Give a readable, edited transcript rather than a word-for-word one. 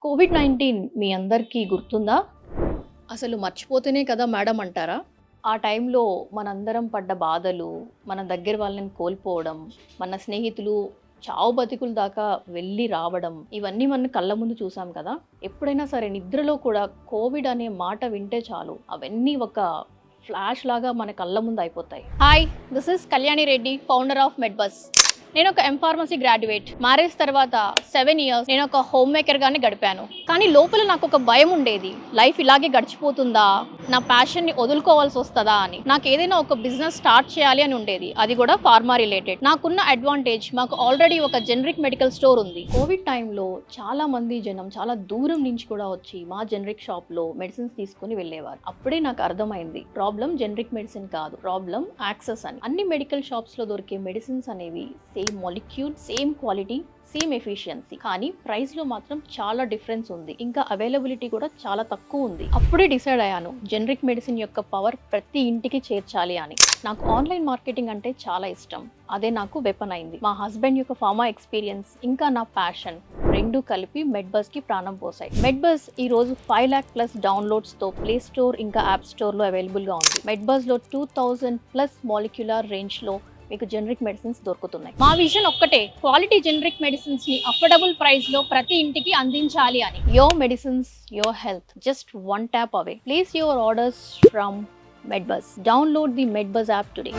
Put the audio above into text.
COVID-19 మీ అందరికీ గుర్తుందా? అసలు మర్చిపోతేనే కదా మేడం అంటారా? ఆ టైంలో మనందరం పడ్డ బాధలు, మన దగ్గర వాళ్ళని కోల్పోవడం, మన స్నేహితులు చావు బతుకుల దాకా వెళ్ళి రావడం, ఇవన్నీ మన కళ్ళ ముందు చూసాం కదా! ఎప్పుడైనా సరే నిద్రలో కూడా కోవిడ్ అనే మాట వింటే చాలు అవన్నీ ఒక ఫ్లాష్ లాగా మన కళ్ళ ముందు అయిపోతాయి. Hi, this is Kalyani Reddy, founder of Medbus. నేను ఒక ఎంఫార్మసీ గ్రాడ్యుయేట్. మ్యారేజ్ తర్వాత 7 ఇయర్స్ నేను ఒక హోమ్ మేకర్ గానే గడిపాను. కానీ లోపల నాకు ఒక భయం ఉండేది. లైఫ్ ఇలాగే గడిచిపోతుందా, నా ప్యాషన్ ని వదులుకోవాల్సి వస్తుందా అని. నాకు ఏదైనా ఒక బిజినెస్ స్టార్ట్ చేయాలి అని ఉండేది, అది కూడా ఫార్మా రిలేటెడ్. నాకున్న అడ్వాంటేజ్, మాకు ఆల్రెడీ ఒక జనరిక్ మెడికల్ స్టోర్ ఉంది. కోవిడ్ టైంలో చాలా మంది జనం చాలా దూరం నుంచి కూడా వచ్చి మా జనరిక్ షాప్ లో మెడిసిన్స్ తీసుకుని వెళ్ళేవారు. అప్పుడే నాకు అర్థమైంది, ప్రాబ్లం జనరిక్ మెడిసిన్ కాదు, ప్రాబ్లం యాక్సెస్ అని. అన్ని మెడికల్ షాప్స్ లో దొరికే మెడిసిన్స్ అనేవి same molecule, same quality, same efficiency, కానీ ప్రైస్ లో మాత్రం చాలా డిఫరెన్స్ ఉంది. ఇంకా అవైలబిలిటీ కూడా చాలా తక్కువ ఉంది. అప్పుడే డిసైడ్ అయ్యాను, జనరిక్ మెడిసిన్ యొక్క పవర్ ప్రతి ఇంటికి చేర్చాలి అని. నాకు ఆన్లైన్ మార్కెటింగ్ అంటే చాలా ఇష్టం. అదే నాకు వెపన్ అయింది. మా హస్బెండ్ యొక్క ఫార్మా ఎక్స్పీరియన్స్ ఇంకా నా ప్యాషన్ రెండు కలిపి మెడ్బస్ కి ప్రాణం పోసాయి. మెడ్బస్ ఈ రోజు 5 lakh ప్లస్ డౌన్లోడ్స్ తో ప్లే స్టోర్ ఇంకా యాప్ స్టోర్ లో అవైలబుల్ గా ఉంది. మెడ్బస్ లో 2000 ప్లస్ మాలిక్యులర్ రేంజ్ లో మీకు జనరిక్ మెడిసిన్స్ దొరుకుతున్నాయి. మా విజన్ ఒక్కటే, క్వాలిటీ జనరిక్ మెడిసిన్స్ ని అఫోర్డబుల్ ప్రైస్ లో ప్రతి ఇంటికి అందించాలి అని. Your medicines, your health, just one tap away. Place your orders from Medbus. Download the Medbus app today.